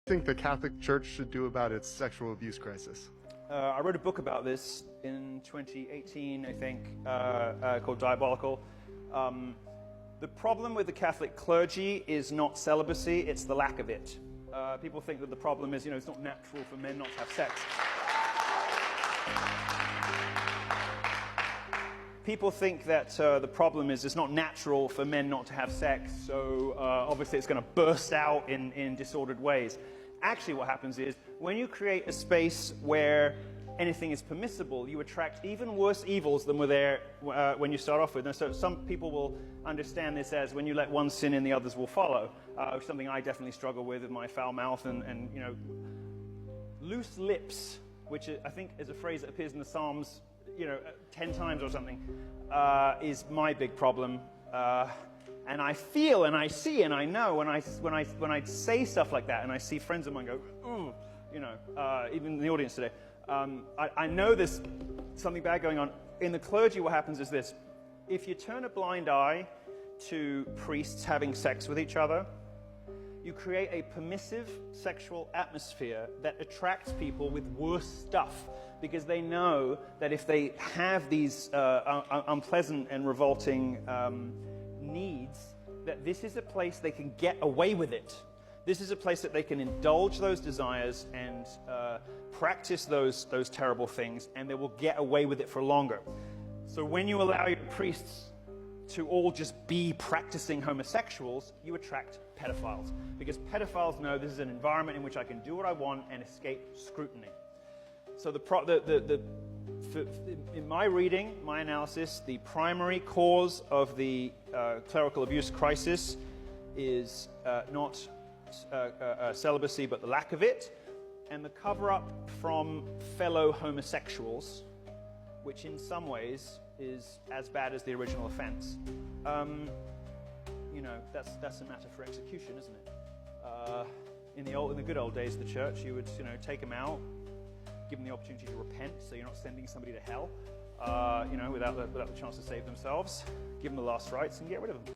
Think the Catholic Church should do about its sexual abuse crisis? I wrote a book about this in 2018, I think, called Diabolical. The problem with the Catholic clergy is not celibacy, it's the lack of it. People think that the problem is, it's not natural for men not to have sex. People think that the problem is it's not natural for men not to have sex, so obviously it's going to burst out in disordered ways. Actually, what happens is when you create a space where anything is permissible, you attract even worse evils than were there when you start off with. And so some people will understand this as when you let one sin in, the others will follow. Something I definitely struggle with my foul mouth and loose lips, which I think is a phrase that appears in the Psalms 10 times or something, is my big problem. And I feel and I see and I know when I say stuff like that and I see friends of mine go, ooh, even in the audience today, I know there's something bad going on. In the clergy, what happens is this. If you turn a blind eye to priests having sex with each other, you create a permissive sexual atmosphere that attracts people with worse stuff, because they know that if they have these unpleasant and revolting needs, that this is a place they can get away with it. This is a place that they can indulge those desires and practice those terrible things, and they will get away with it for longer. So when you allow your priests to all just be practicing homosexuals, you attract pedophiles, because pedophiles know this is an environment in which I can do what I want and escape scrutiny. So in my reading, my analysis, the primary cause of the clerical abuse crisis is not celibacy, but the lack of it, and the cover-up from fellow homosexuals, which in some ways is as bad as the original offense. That's a matter for execution, isn't it? In the good old days of the church, you would take them out, give them the opportunity to repent, so you're not sending somebody to hell, without the chance to save themselves. Give them the last rites and get rid of them.